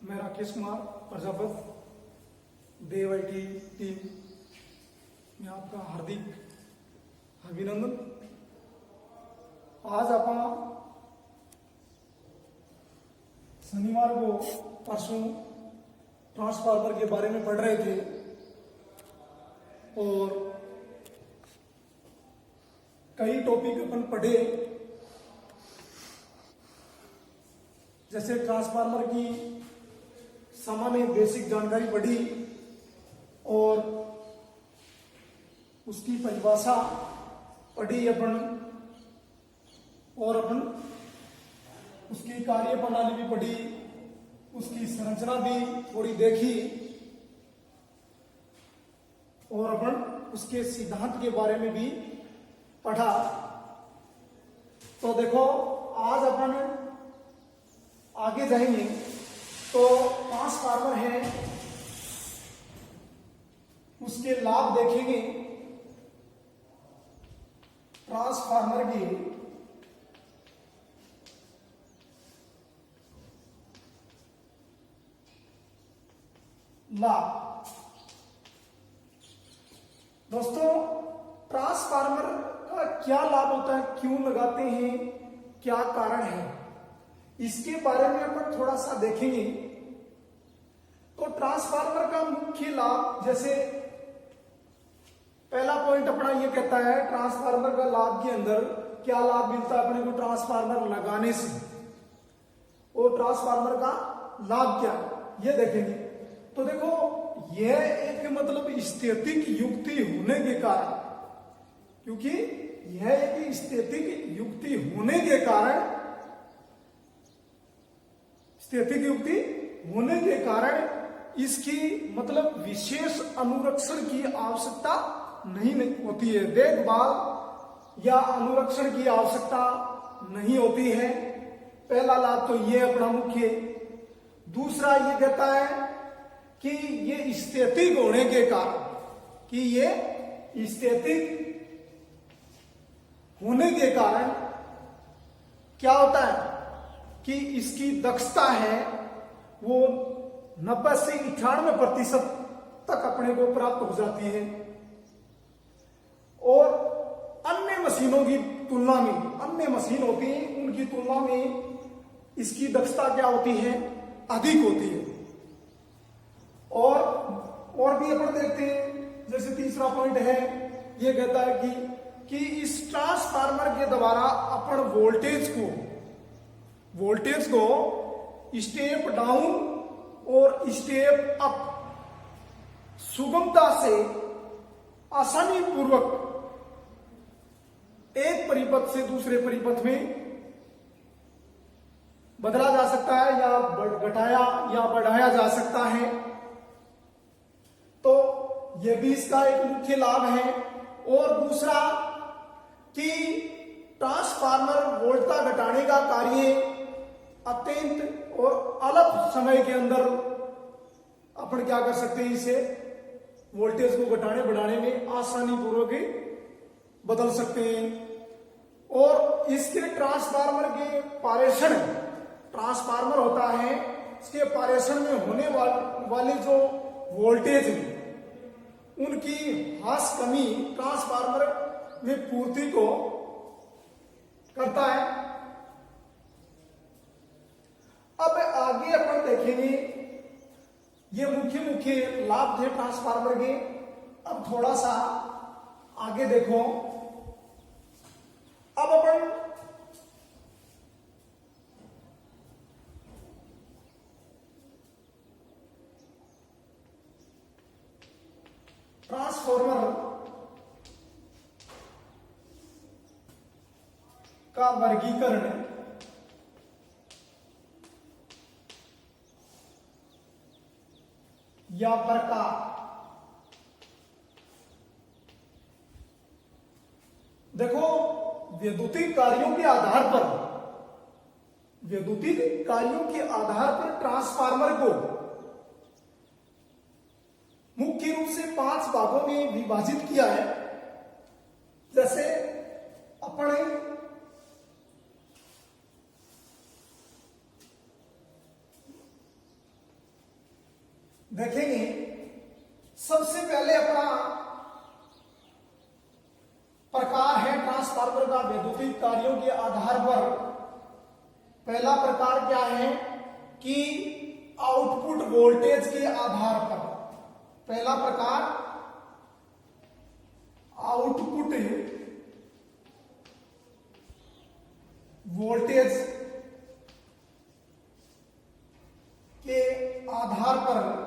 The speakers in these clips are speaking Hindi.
मैं राकेश कुमार प्रजापत देव आईटी टीम में आपका हार्दिक अभिनंदन। आज आप शनिवार को परसों ट्रांसफार्मर के बारे में पढ़ रहे थे और कई टॉपिक अपन पढ़े, जैसे ट्रांसफार्मर की सामान्य बेसिक जानकारी पढ़ी और उसकी परिभाषा पढ़ी अपन, और अपन उसकी कार्य प्रणाली भी पढ़ी, उसकी संरचना भी थोड़ी देखी और अपन उसके सिद्धांत के बारे में भी पढ़ा। तो देखो आज अपन आगे जाएंगे तो ट्रांसफार्मर है उसके लाभ देखेंगे। ट्रांसफार्मर के लाभ। दोस्तों, ट्रांसफार्मर का क्या लाभ होता है, क्यों लगाते हैं, क्या कारण है, इसके बारे में अपन थोड़ा सा देखेंगे। तो ट्रांसफार्मर का मुख्य लाभ, जैसे पहला पॉइंट अपना ये कहता है ट्रांसफार्मर का लाभ के अंदर क्या लाभ मिलता है अपने को ट्रांसफार्मर लगाने से, और ट्रांसफार्मर का लाभ क्या है ये देखेंगे। तो देखो, यह एक मतलब स्थैतिक युक्ति होने के कारण, क्योंकि यह एक स्थैतिक युक्ति होने के कारण, स्थैतिक युक्ति होने के कारण इसकी मतलब विशेष अनुरक्षण की आवश्यकता नहीं होती है, देखभाल या अनुरक्षण की आवश्यकता नहीं होती है। पहला लाभ तो ये अपना मुख्य। दूसरा ये कहता है कि ये स्थैतिक होने के कारण, कि ये स्थैतिक होने के कारण क्या होता है कि इसकी दक्षता है वो 90 से 98% तक अपने को प्राप्त हो जाती है, और अन्य मशीनों की तुलना में, अन्य मशीन होती है उनकी तुलना में इसकी दक्षता क्या होती है, अधिक होती है। और भी अपन देखते हैं, जैसे तीसरा पॉइंट है ये कहता है कि इस ट्रांसफार्मर के द्वारा अपन वोल्टेज को स्टेप डाउन और स्टेप अप सुगमता से आसानी पूर्वक एक परिपथ से दूसरे परिपथ में बदला जा सकता है, या घटाया या बढ़ाया जा सकता है। तो यह भी इसका एक मुख्य लाभ है। और दूसरा कि ट्रांसफार्मर वोल्टता घटाने का कार्य अत्यंत और अल्प समय के अंदर अपन क्या कर सकते हैं, इसे वोल्टेज को घटाने बढ़ाने में आसानी पूर्वक बदल सकते हैं। और इसके ट्रांसफार्मर के पारेषण, ट्रांसफार्मर होता है इसके पारेषण में होने वाले जो वोल्टेज है उनकी ह्रास कमी ट्रांसफार्मर में पूर्ति को करता है। अब आगे अपन देखेंगे, ये मुख्य लाभ थे ट्रांसफार्मर के। अब थोड़ा सा आगे देखो, अब अपन ट्रांसफार्मर का वर्गीकरण या प्रकार। देखो, वैद्युतिक कार्यों के आधार पर ट्रांसफार्मर को मुख्य रूप से 5 भागों में विभाजित किया है। जैसे अपन देखेंगे। सबसे पहले अपना प्रकार है ट्रांसफार्मर का वैद्युतिक कार्यों के आधार पर। पहला प्रकार क्या है कि आउटपुट वोल्टेज के आधार पर। पहला प्रकार आउटपुट वोल्टेज के आधार पर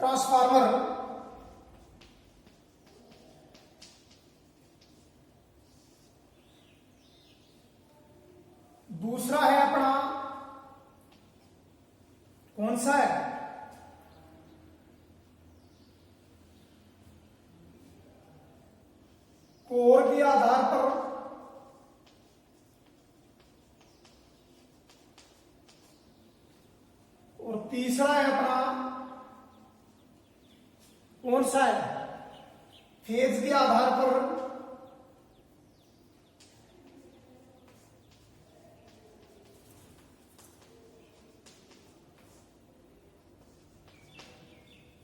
ट्रांसफार्मर दूसरा है अपना कौन सा है, कोर के आधार पर। और तीसरा है अपना कौन सा है, फेज के आधार पर।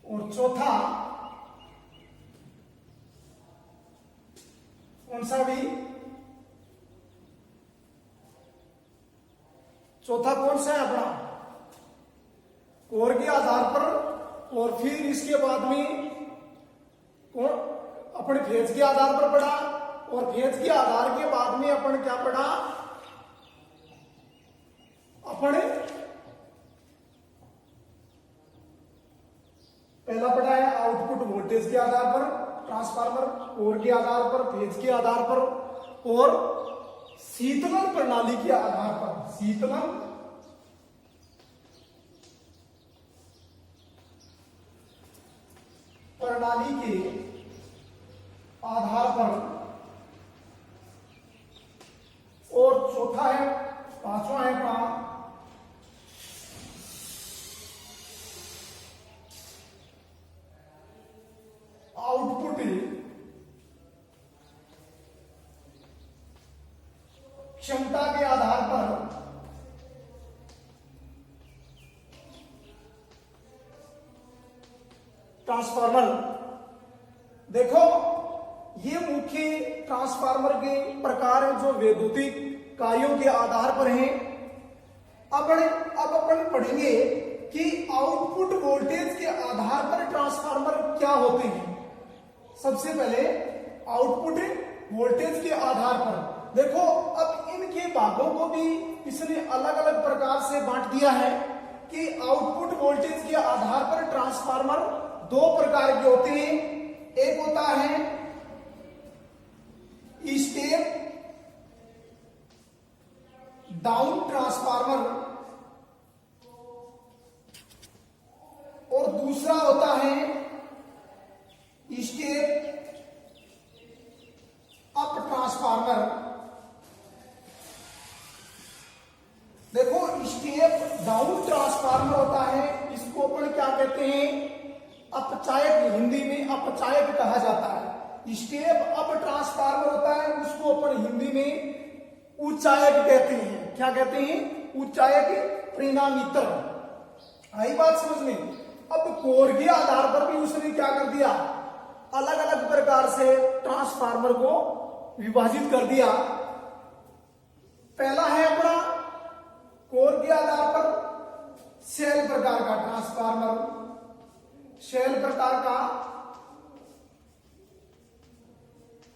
और चौथा कौन सा भी, चौथा कौन सा है अपना कोर के आधार पर। और फिर इसके बाद में कौन अपने फेज के आधार पर पढ़ा। और फेज के आधार के बाद में अपन क्या पढ़ा, अपने पहला पढ़ा है आउटपुट वोल्टेज के आधार पर ट्रांसफार्मर, कोर के आधार पर, फेज के आधार पर और शीतलन प्रणाली के आधार पर। शीतलन प्रणाली के आधार पर। और चौथा है, पांचवा है अपना आउटपुट क्षमता के आधार पर ट्रांसफार्मर। देखो ये मुख्य ट्रांसफार्मर के प्रकार हैं जो वैद्युतिक कार्यों के आधार पर हैं। अब अपन पढ़ेंगे कि आउटपुट वोल्टेज के आधार पर ट्रांसफार्मर क्या होते हैं। सबसे पहले आउटपुट वोल्टेज के आधार पर देखो, अब इनके भागों को भी इसने अलग अलग प्रकार से बांट दिया है कि आउटपुट वोल्टेज के आधार पर ट्रांसफार्मर दो प्रकार के होते हैं। एक होता है स्टेप डाउन ट्रांसफार्मर और दूसरा होता है स्टेप अप ट्रांसफार्मर। देखो स्टेप डाउन ट्रांसफार्मर होता है, इसको अपन क्या कहते हैं, अपचायक, हिंदी में अपचायक कहा जाता है। स्टेप अप ट्रांसफार्मर होता है, उसको अपन हिंदी में उच्चायक कहते हैं। क्या कहते हैं, उच्चायक परिणामित्र। आई बात समझ में। अब कोर के आधार पर भी उसने क्या कर दिया, अलग अलग प्रकार से ट्रांसफार्मर को विभाजित कर दिया। पहला है अपना कोर के आधार पर सेल प्रकार का ट्रांसफार्मर, सेल प्रकार का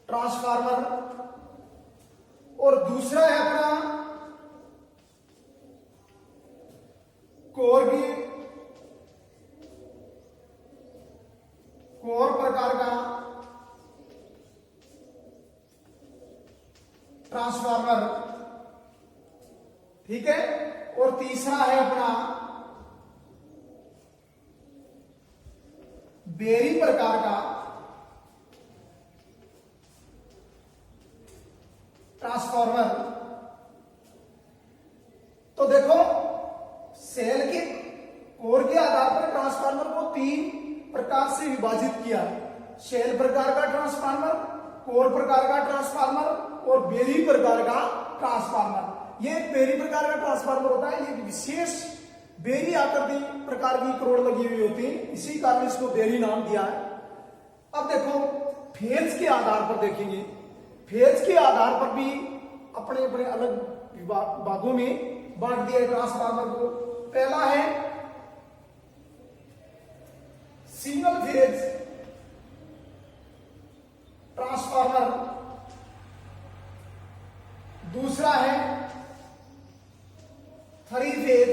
ट्रांसफार्मर। और दूसरा है अपना कोर प्रकार का ट्रांसफार्मर, ठीक है। और तीसरा है अपना बेरी प्रकार का ट्रांसफार्मर। तो देखो सेल के कोर के आधार पर ट्रांसफार्मर को तीन प्रकार से विभाजित किया, शेल प्रकार का ट्रांसफार्मर, कोर प्रकार का ट्रांसफार्मर और बेरी प्रकार का ट्रांसफार्मर। ये एक बेरी प्रकार का ट्रांसफार्मर होता है। ये विशेष बेरी आकृति प्रकार की करोड़ लगी हुई होती है, इसी कारण इसको बेरी नाम दिया है। अब देखो फेज के आधार पर देखेंगे, फेज के आधार पर भी अपने अपने अलग भागों में बांट दिया है ट्रांसफार्मर को। पहला है सिंगल फेज ट्रांसफार्मर, दूसरा है थ्री फेज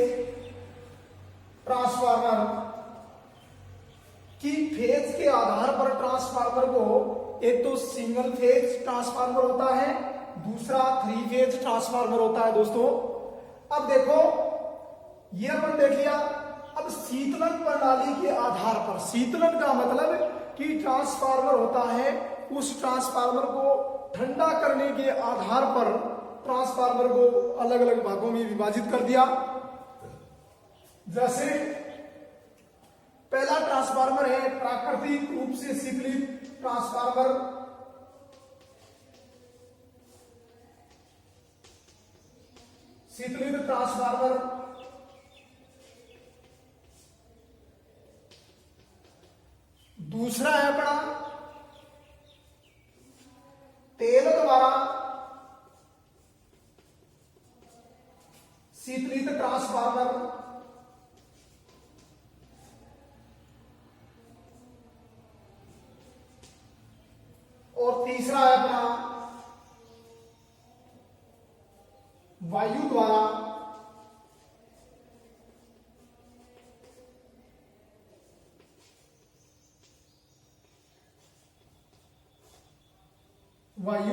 ट्रांसफार्मर। कि फेज के आधार पर ट्रांसफार्मर को एक तो सिंगल फेज ट्रांसफार्मर होता है, दूसरा थ्री फेज ट्रांसफार्मर होता है दोस्तों। अब देखो ये अपन देख लिया। अब शीतलन प्रणाली के आधार पर, शीतलन का मतलब कि ट्रांसफार्मर होता है, उस ट्रांसफार्मर को ठंडा करने के आधार पर ट्रांसफार्मर को अलग अलग भागों में विभाजित कर दिया। जैसे पहला ट्रांसफार्मर है प्राकृतिक रूप से शीतलित ट्रांसफार्मर, शीतलित ट्रांसफार्मर। दूसरा है अपना तेल द्वारा शीतलित ट्रांसफार्मर। और तीसरा है अपना वायु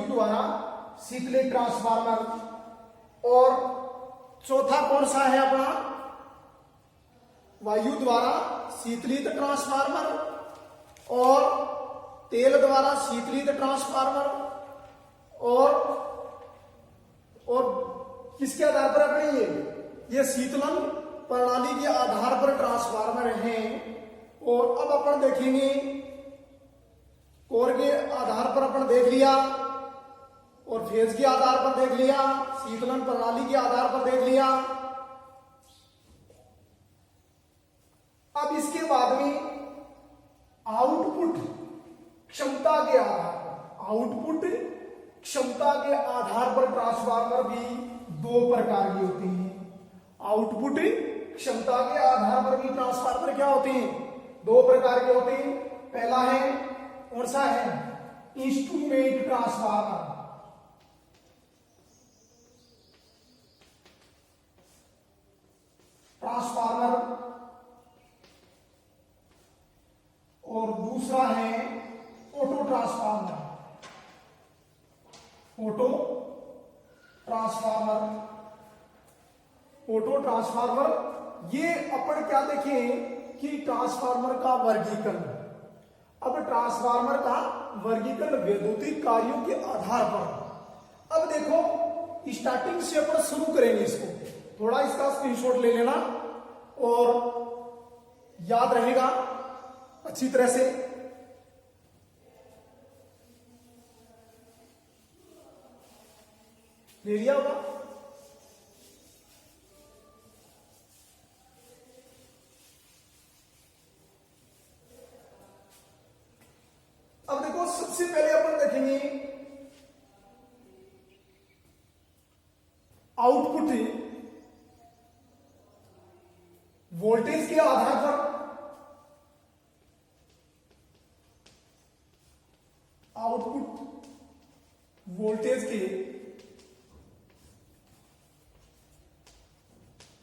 द्वारा शीतलित ट्रांसफार्मर। और चौथा कौन सा है अपना वायु द्वारा शीतलित ट्रांसफार्मर और तेल द्वारा शीतलित ट्रांसफार्मर। और किसके आधार पर अपने ये शीतलन प्रणाली के आधार पर ट्रांसफार्मर हैं। और अब अपन देखेंगे कोर के आधार पर अपन देख लिया, और फेज के आधार पर देख लिया, शीतलन प्रणाली के आधार पर देख लिया। अब इसके बाद में आउटपुट क्षमता के आधार पर, आउटपुट क्षमता के आधार पर ट्रांसफार्मर भी दो प्रकार की होती हैं। आउटपुट क्षमता के आधार पर भी ट्रांसफार्मर क्या होते हैं, दो प्रकार के होते हैं। पहला है कौन सा है, इंस्ट्रूमेंट ट्रांसफार्मर। और दूसरा है ऑटो ट्रांसफार्मर। ऑटो ट्रांसफार्मर ये अपन क्या देखें कि ट्रांसफार्मर का वर्गीकरण। अब ट्रांसफार्मर का वर्गीकरण वैद्युतिक कार्यों के आधार पर। अब देखो स्टार्टिंग से अपन शुरू करेंगे इसको, थोड़ा इसका स्क्रीनशॉट ले लेना और याद रहेगा अच्छी तरह से। ले लिया होगा। अब देखो सबसे पहले अपन देखेंगे आउटपुट वोल्टेज के आधार पर। आउटपुट वोल्टेज के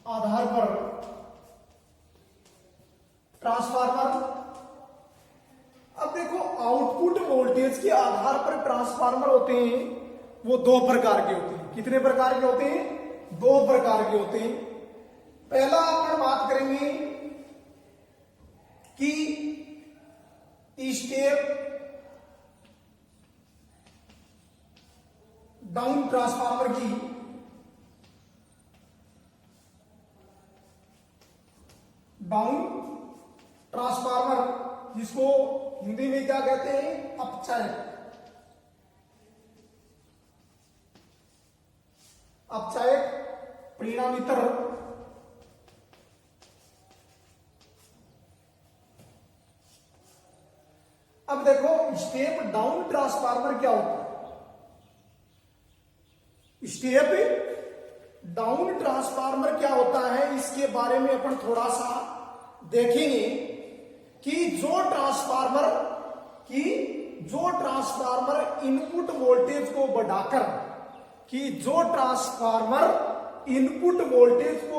आधार पर ट्रांसफार्मर। अब देखो आउटपुट वोल्टेज के आधार पर ट्रांसफार्मर होते हैं वो दो प्रकार के होते हैं। कितने प्रकार के होते हैं, दो प्रकार के होते हैं। पहला अपन बात करेंगे कि स्टेप डाउन ट्रांसफार्मर की। डाउन ट्रांसफार्मर जिसको हिंदी में क्या कहते हैं, अपचायक। अपचायक परिणामीतर अब देखो स्टेप डाउन ट्रांसफार्मर क्या होता है। स्टेप डाउन ट्रांसफार्मर क्या होता है इसके बारे में अपन थोड़ा सा देखेंगे कि जो ट्रांसफार्मर इनपुट वोल्टेज को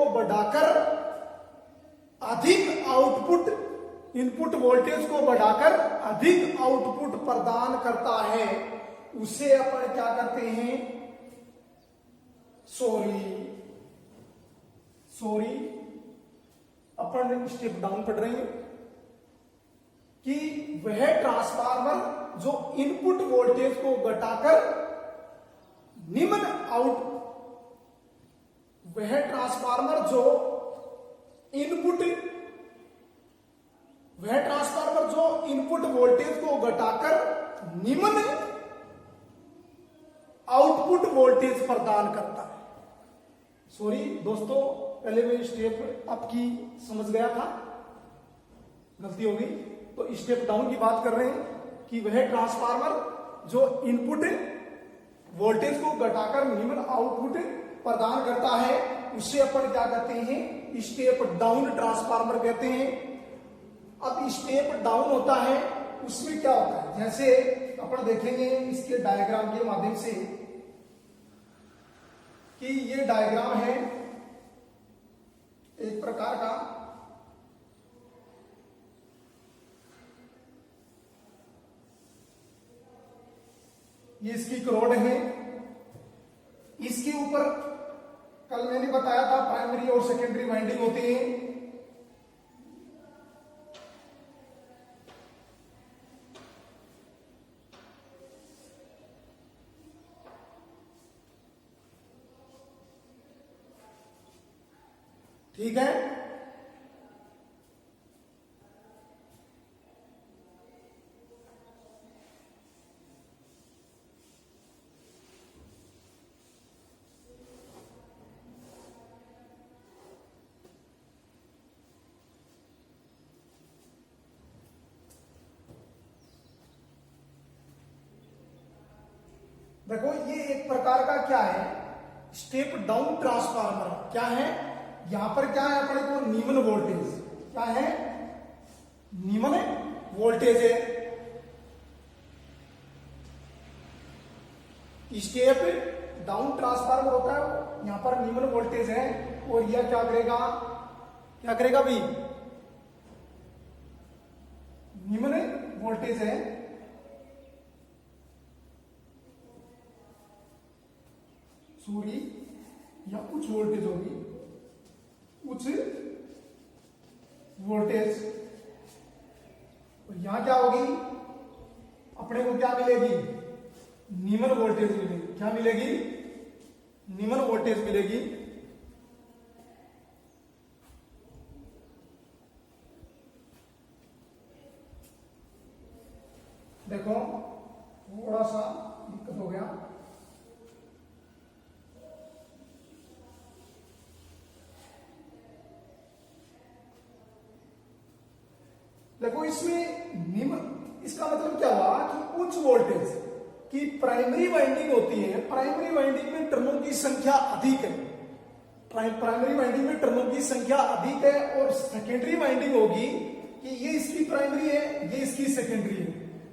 बढ़ाकर अधिक आउटपुट प्रदान करता है उसे अपन क्या करते हैं, सॉरी अपन स्टेप डाउन पढ़ रहे हैं कि वह ट्रांसफार्मर जो इनपुट वोल्टेज को घटाकर निम्न आउटपुट वोल्टेज प्रदान करता है। सॉरी दोस्तों, पहले मैं स्टेप अप की समझ गया था, गलती हो गई। तो स्टेप डाउन की बात कर रहे हैं कि वह ट्रांसफार्मर जो इनपुट वोल्टेज को घटाकर निम्न आउटपुट प्रदान करता है उसे अपन क्या कहते हैं, स्टेप डाउन ट्रांसफार्मर कहते हैं। अब स्टेप डाउन होता है उसमें क्या होता है, जैसे अपन देखेंगे इसके डायग्राम के माध्यम से कि ये डायग्राम है एक प्रकार का, ये इसकी रोड है, इसके ऊपर कल मैंने बताया था प्राइमरी और सेकेंडरी वाइंडिंग होती है। ठीक है, देखो ये एक प्रकार का क्या है, स्टेप डाउन ट्रांसफार्मर। क्या है यहां पर, क्या है अपने को निम्न वोल्टेज, क्या है निम्न वोल्टेज है। स्टेप डाउन ट्रांसफार्मर होता है, यहां पर निम्न वोल्टेज है और यह क्या करेगा भाई, निम्न वोल्टेज है। सॉरी, या उच्च वोल्टेज होगी, उच्च वोल्टेज। और यहां क्या होगी, अपने को क्या मिलेगी, निम्न वोल्टेज मिलेगी। क्या मिलेगी, निम्न वोल्टेज मिलेगी। देखो थोड़ा सा दिक्कत हो गया, देखो इसमें निम्न, इसका मतलब क्या हुआ कि उच्च वोल्टेज की प्राइमरी वाइंडिंग होती है, प्राइमरी वाइंडिंग में टर्नों की संख्या अधिक है, प्राइमरी वाइंडिंग में टर्नों की संख्या अधिक है। और सेकेंडरी वाइंडिंग होगी कि ये इसकी प्राइमरी है, ये इसकी सेकेंडरी है।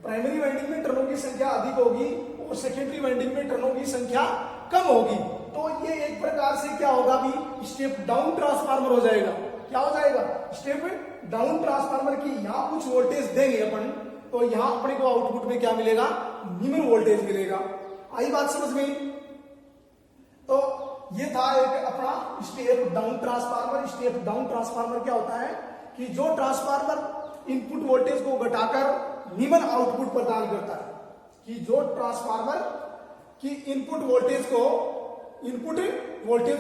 प्राइमरी वाइंडिंग में टर्नों की संख्या अधिक होगी और सेकेंडरी वाइंडिंग में टर्नों की संख्या कम होगी। तो ये एक प्रकार से क्या होगा भी, स्टेप डाउन ट्रांसफार्मर हो जाएगा। क्या हो जाएगा, स्टेप डाउन ट्रांसफार्मर की यहां कुछ वोल्टेज देंगे अपन, तो यहां अपने को आउटपुट में क्या मिलेगा, निम्न वोल्टेज मिलेगा। आई बात समझ में। तो ये था एक अपना step down transformer. Step down transformer क्या होता है कि जो ट्रांसफार्मर इनपुट वोल्टेज को घटाकर निम्न आउटपुट प्रदान करता है, कि जो ट्रांसफार्मर की इनपुट वोल्टेज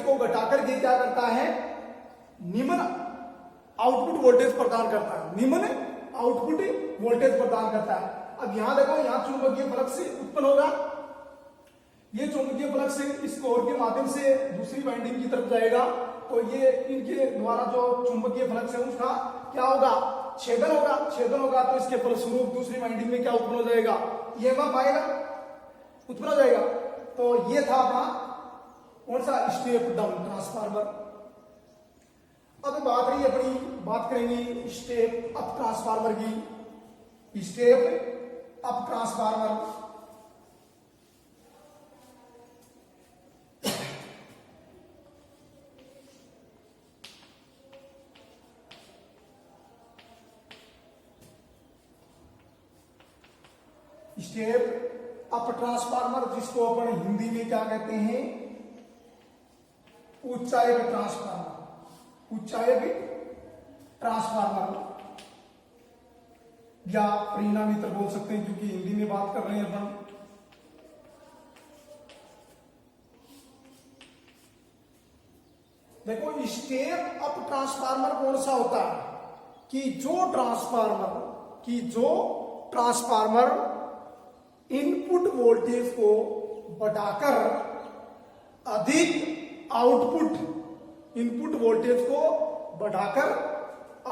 को घटाकर ये क्या करता है, निम्न आउटपुट वोल्टेज प्रदान करता है, निम्न आउटपुट वोल्टेज प्रदान करता है। अब यहां देखो, यहां चुंबकीय फ्लक्स उत्पन्न होगा, ये चुंबकीय फ्लक्स इस कोर के माध्यम से दूसरी वाइंडिंग की तरफ जाएगा, तो ये इनके द्वारा जो चुंबकीय फ्लक्स है उसका क्या होगा, छेदन होगा। छेदन होगा तो इसके फलस्वरूप दूसरी वाइंडिंग में क्या उत्पन्न हो जाएगा, ईएमएफ आएगा, उत्पन्न हो जाएगा। तो ये था अपना कौन सा, स्टेप डाउन ट्रांसफार्मर। अब बात करेंगे स्टेप अप ट्रांसफार्मर की। Step up transformer step up transformer, जिसको अपन हिंदी में क्या कहते हैं, उच्चायक ट्रांसफार्मर। उच्चायक ट्रांसफार्मर या परिणामीतर बोल सकते हैं, क्योंकि हिंदी में बात कर रहे हैं अपन। देखो स्टेप अप ट्रांसफार्मर कौन सा होता है कि जो ट्रांसफार्मर इनपुट वोल्टेज को बढ़ाकर अधिक आउटपुट, इनपुट वोल्टेज को बढ़ाकर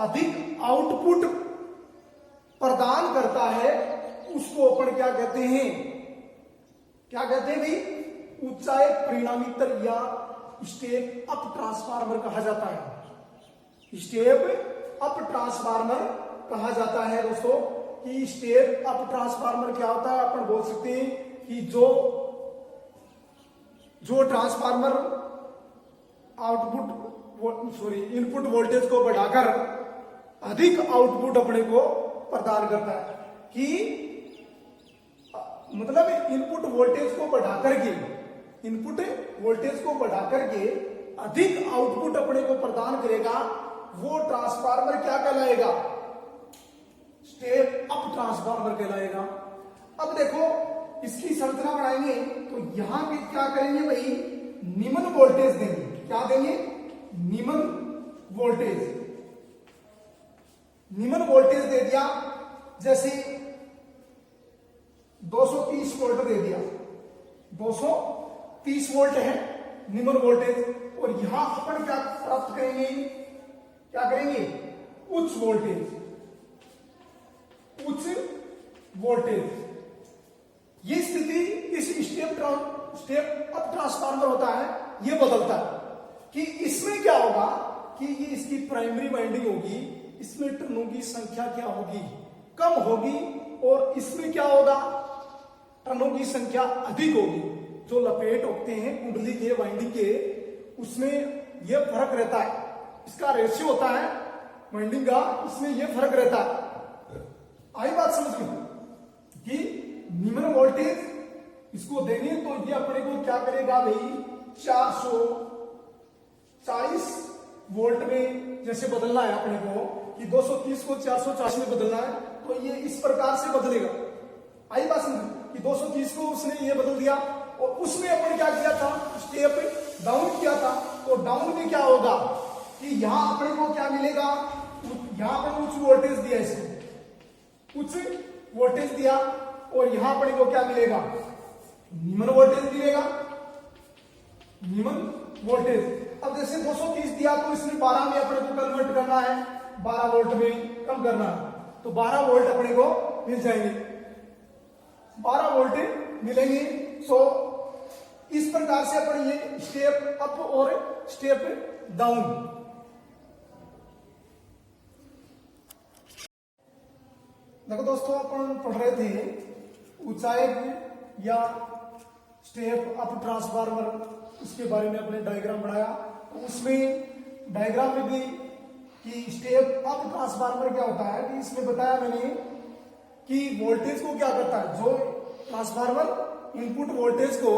अधिक आउटपुट प्रदान करता है, उसको अपन क्या कहते हैं, क्या कहते हैं भाई, उच्चायक परिणामीतर या स्टेप अप ट्रांसफार्मर कहा जाता है। स्टेप अप ट्रांसफार्मर कहा जाता है दोस्तों। कि स्टेप अप ट्रांसफार्मर क्या होता है, अपन बोल सकते हैं कि जो ट्रांसफार्मर इनपुट वोल्टेज को बढ़ाकर अधिक आउटपुट अपने को प्रदान करता है, कि मतलब इनपुट वोल्टेज को बढ़ाकर के अधिक आउटपुट अपने को प्रदान करेगा, वो ट्रांसफार्मर क्या कहलाएगा, स्टेप अप ट्रांसफार्मर कहलाएगा। अब देखो इसकी संरचना बनाएंगे तो यहां पे क्या करेंगे भाई, निम्न वोल्टेज देंगे। क्या देंगे, निम्न वोल्टेज दे दिया, जैसे 230 वोल्ट दे दिया, 230 वोल्ट है निम्न वोल्टेज। और यहां अपन क्या प्राप्त करेंगे, क्या करेंगे, उच्च वोल्टेज। ये स्थिति इस स्टेप अप ट्रांसफार्मर होता है, ये बदलता है कि इसमें क्या होगा कि ये इसकी प्राइमरी वाइंडिंग होगी, इसमें टर्नों की संख्या क्या होगी, कम होगी, और इसमें क्या होगा, टर्नों की संख्या अधिक होगी। जो लपेट होते हैं कुंडली के वाइंडिंग के, उसमें यह फर्क रहता है, इसका रेशियो होता है वाइंडिंग का, इसमें यह फर्क रहता है। आई बात समझ में कि निम्न वोल्टेज इसको देंगे तो ये अपने को क्या करेगा भाई, 440 वोल्ट में जैसे बदलना है अपने को, कि 230 को 440 में बदलना है, तो ये इस प्रकार से बदलेगा। आई बात समझ कि 230 को उसने ये बदल दिया, और उसमें अपन क्या किया था, स्टेप डाउन किया था। तो डाउन में क्या होगा कि यहां अपने को क्या मिलेगा, यहां पर उच्च वोल्टेज दिया, इसको उच्च वोल्टेज दिया, और यहां अपने को क्या मिलेगा, निम्न वोल्टेज मिलेगा, निम्न वोल्टेज। अब जैसे 230 दिया तो इसमें 12 में अपने को कन्वर्ट करना है, 12 वोल्ट में कम करना है, तो 12 वोल्ट अपने को मिल जाएंगे, 12 वोल्ट मिलेंगे। सो इस प्रकार से अपन ये स्टेप अप और स्टेप डाउन। देखो दोस्तों, अपन पढ़ रहे थे ऊंचायक या स्टेप अप ट्रांसफार्मर, उसके बारे में अपने डायग्राम बनाया। तो उसमें डायग्राम में भी कि स्टेप अप ट्रांसफार्मर क्या होता है, कि इसमें बताया मैंने कि वोल्टेज को क्या करता है, जो ट्रांसफार्मर इनपुट वोल्टेज को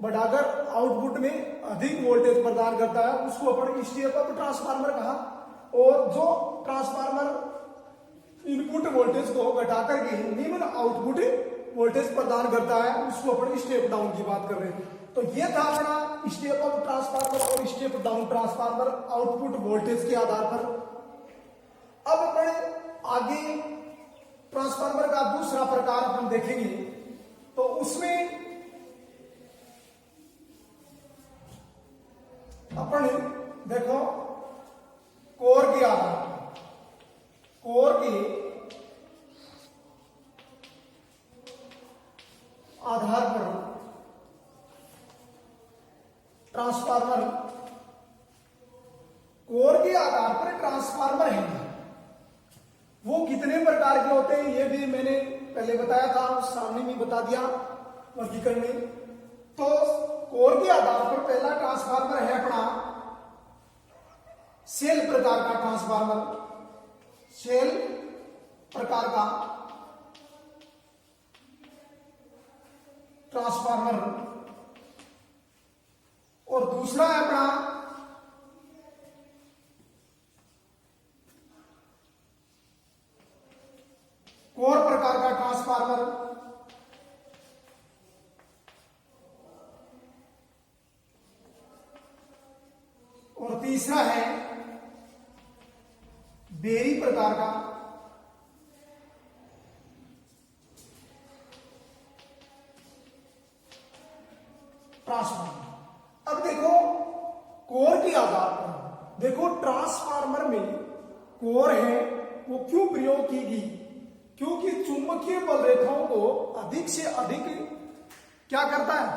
बढ़ाकर आउटपुट में अधिक वोल्टेज प्रदान करता है, उसको अपन स्टेप अप ट्रांसफार्मर कहा। और जो ट्रांसफार्मर इनपुट वोल्टेज को घटाकर के निम्न आउटपुट वोल्टेज प्रदान करता है, उसको अपन स्टेप डाउन की बात कर रहे हैं। तो ये था अपना स्टेप अप ट्रांसफार्मर और step down transformer output voltage के आधार पर। अब अपन आगे ट्रांसफार्मर का दूसरा प्रकार अपन देखेंगे, तो उसमें देखो कोर के आधार पर, कोर के आधार पर ट्रांसफार्मर, कोर के आधार पर ट्रांसफार्मर है, वो कितने प्रकार के होते हैं ये भी मैंने पहले बताया था, सामने में बता दिया वर्गीकरण में। तो कोर के आधार पर पहला ट्रांसफार्मर है अपना सेल प्रकार का ट्रांसफार्मर, सेल प्रकार का ट्रांसफार्मर, और दूसरा है अपना कोर प्रकार का ट्रांसफार्मर, और तीसरा है बेरी प्रकार का ट्रांसफार्मर। अब देखो कोर के आधार पर, देखो ट्रांसफार्मर में कोर है वो क्यों प्रयोग की गई, क्योंकि चुंबकीय बल रेखाओं को अधिक से अधिक क्या करता है,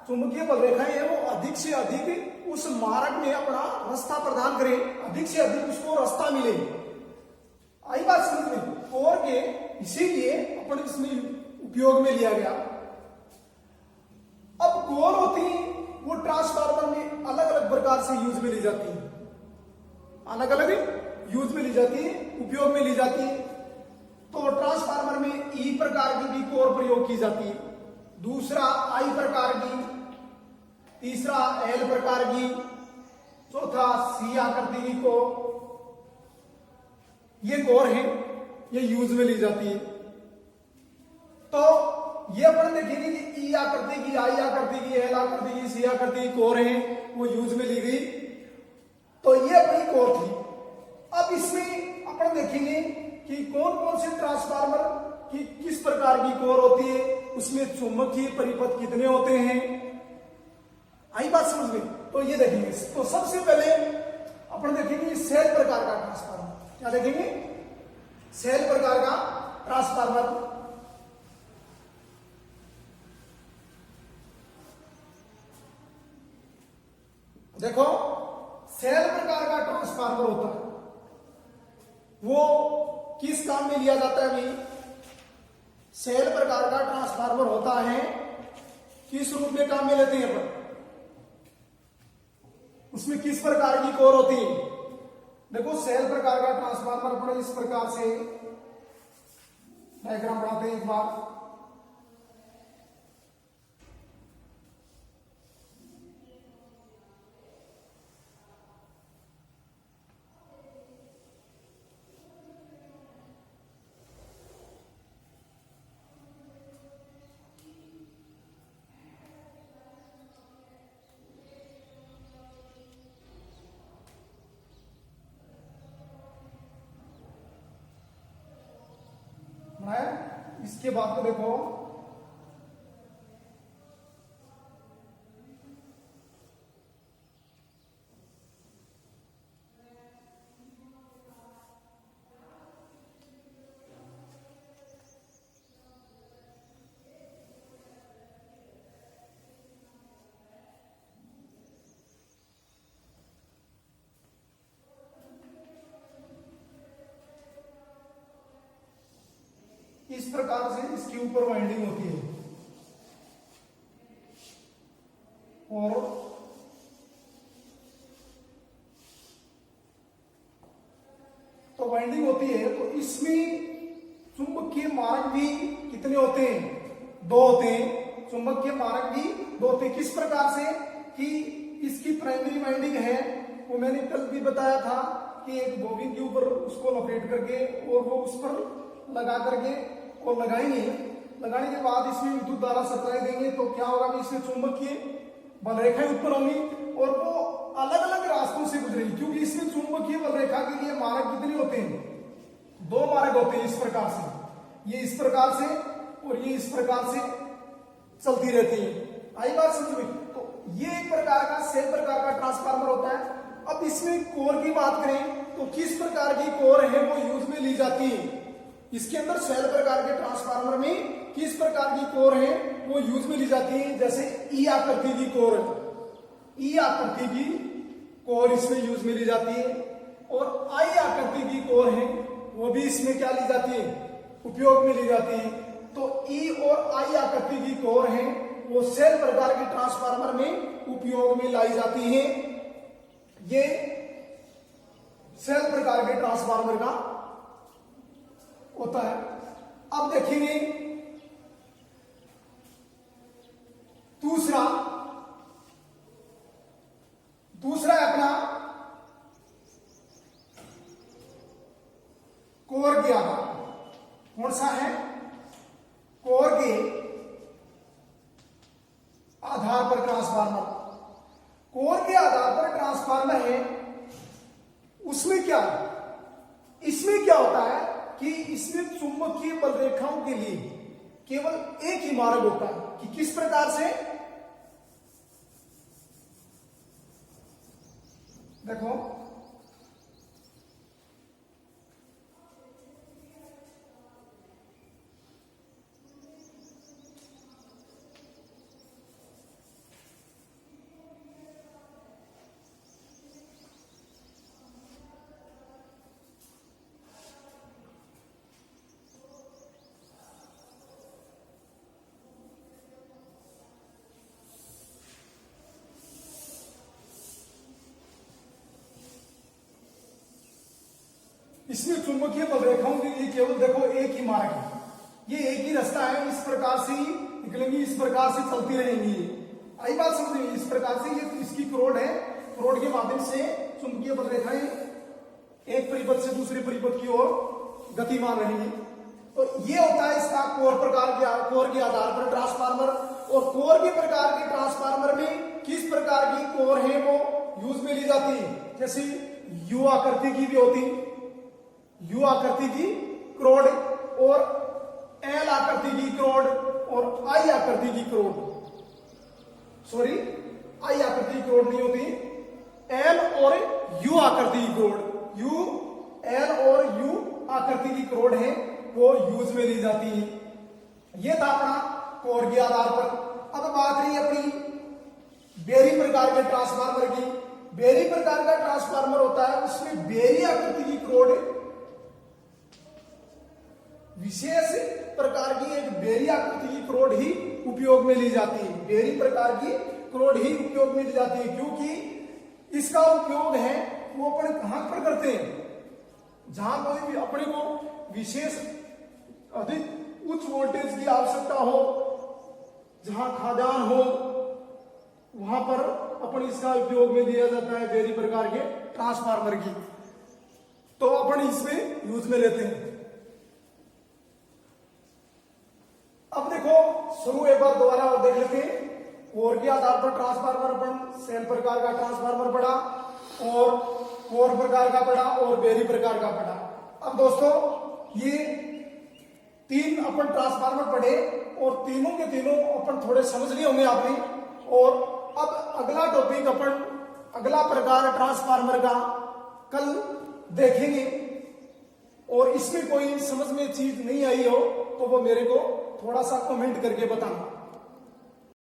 चुंबकीय बल रेखाएं है वो अधिक से अधिक उस मार्ग में अपना रास्ता प्रदान करे, अधिक से अधिक उसको रास्ता मिले। आई बात समझ में, कोर के इसीलिए अपन इसमें उपयोग में लिया गया। अब कोर होती वो ट्रांसफार्मर में अलग अलग प्रकार से यूज में ली जाती है, अलग अलग यूज में ली जाती है, उपयोग में ली जाती है। तो ट्रांसफार्मर में ई प्रकार की भी कोर प्रयोग की जाती है, दूसरा आई प्रकार की, तीसरा एल प्रकार की, चौथा सी आकृति की को, ये कोर है, ये यूज में ली जाती है। तो ये अपन देखेंगे कि ई आकृति की, आई आकृति की, एल आकृति की, सी आकृति की कोर है वो यूज में ली गई। तो ये अपनी कोर थी। अब इसमें अपन देखेंगे कि कौन कौन से ट्रांसफार्मर की किस प्रकार की कोर होती है, उसमें चुंबकीय परिपथ कितने होते हैं, आई बात समझ में। तो ये देखेंगे। तो सबसे पहले अपन देखेंगे सेल प्रकार का ट्रांसफार्मर, क्या देखेंगे, सेल प्रकार का ट्रांसफार्मर। देखो सेल प्रकार का ट्रांसफार्मर होता है वो किस काम में लिया जाता है भाई, सेल प्रकार का ट्रांसफार्मर होता है किस रूप में काम में लेते हैं अपन, उसमें किस प्रकार की कोर होती है। देखो सेल प्रकार का ट्रांसफार्मर अपन इस प्रकार से डायग्राम बनाते हैं एक बार। इसके बाद को देखो इस प्रकार से इसके ऊपर वाइंडिंग होती है और तो वाइंडिंग होती है। तो इसमें चुंबकीय मार्ग भी कितने होते हैं, दो होते हैं, चुंबकीय मार्ग भी दो होते हैं। किस प्रकार से कि इसकी प्राइमरी वाइंडिंग है वो मैंने कल भी बताया था कि एक बोबिन के ऊपर उसको लपेट करके और वो उस पर लगा करके और लगाएंगे, लगाने के बाद इसमें विद्युत धारा सप्लाई देंगे तो क्या होगा कि इसमें चुंबकीय बल रेखाएं उत्पन्न होंगी और वो अलग अलग रास्तों से गुजरेगी, क्योंकि इसमें चुंबकीय बल रेखा के लिए मार्ग कितने होते हैं, दो मार्ग होते हैं। इस प्रकार से, ये इस प्रकार से और ये इस प्रकार से चलती रहती है। आई बात समझ में। तो ये एक प्रकार का सेल प्रकार का ट्रांसफार्मर होता है। अब इसमें कोर की बात करें तो किस प्रकार की कोर है वो यूज में ली जाती है, इसके अंदर सेल प्रकार के ट्रांसफार्मर में किस प्रकार की कोर है वो यूज में ली जाती है। जैसे ई आकृति की कोर, ई आकृति की कोर इसमें यूज में ली जाती है, और आई आकृति की कोर है वो भी इसमें क्या ली जाती है, उपयोग में ली जाती है। तो ई और आई आकृति की कोर है वो सेल प्रकार के ट्रांसफार्मर में उपयोग में लाई जाती है। ये सेल प्रकार के ट्रांसफार्मर का होता है। अब देखेंगे दूसरा है अपना कोर के आधार। कौन सा है? कोर के आधार पर ट्रांसफार्मर। कोर के आधार पर ट्रांसफार्मर है, उसमें क्या है, इसमें क्या होता है कि इसमें चुंबकीय बलरेखाओं के लिए केवल एक ही मार्ग होता है कि किस प्रकार से, देखो इसमें चुंबकीय बलरेखाओं के लिए केवल देखो एक ही मार्ग है, ये एक ही रास्ता है, इस प्रकार से ही निकलेंगी, इस प्रकार से चलती रहेंगी। आई बात समझ, इस प्रकार से ये इसकी क्रोड है, क्रोड के माध्यम से चुंबकीय बलरेखाएं एक परिपथ से दूसरे परिपथ की ओर गतिमान रहेंगी। तो ये होता है इसका कोर के आधार पर ट्रांसफार्मर। और कोर के प्रकार के ट्रांसफार्मर में किस प्रकार की कोर है वो यूज में ली जाती है। जैसे यू आकृति की भी होती, यू आकृति की क्रोड, और एल आकृति की क्रोड, और आई आकृति की क्रोड, सॉरी आई आकृति की क्रोड नहीं होती, एल और यू आकृति की क्रोड, यू एल और यू आकृति की क्रोड है वो यूज में ली जाती है। ये था अपना कोर के आधार पर। अब बात रही अपनी बेरी प्रकार के ट्रांसफार्मर की। बेरी प्रकार का ट्रांसफार्मर होता है, उसमें बेरी आकृति की क्रोड, विशेष प्रकार की एक बेरी आकृति की क्रोड ही उपयोग में ली जाती है। बेरी प्रकार की क्रोड ही उपयोग में ली जाती है, क्योंकि इसका उपयोग है वो अपन कहां पर करते हैं, जहां कोई भी अपने को विशेष अधिक उच्च वोल्टेज की आवश्यकता हो, जहां खाद्यान्न हो, वहां पर अपन इसका उपयोग में लिया जाता है बेरी प्रकार के ट्रांसफार्मर की। तो अपन इसमें यूज में लेते हैं। अब देखो शुरू एक बार दोबारा और देख लेते हैं। कोर के आधार पर ट्रांसफार्मर अपन सेल प्रकार का ट्रांसफार्मर पढ़ा, और कोर प्रकार का पढ़ा, और बेरी प्रकार का पढ़ा। अब दोस्तों ये तीन अपन ट्रांसफार्मर पढ़े, और तीनों के तीनों अपन थोड़े समझ लिए होंगे आपने। और अब अगला टॉपिक अपन, अगला प्रकार ट्रांसफार्मर का कल देखेंगे, और इसमें कोई समझ में चीज नहीं आई हो तो वो मेरे को थोड़ा सा कमेंट करके बताना।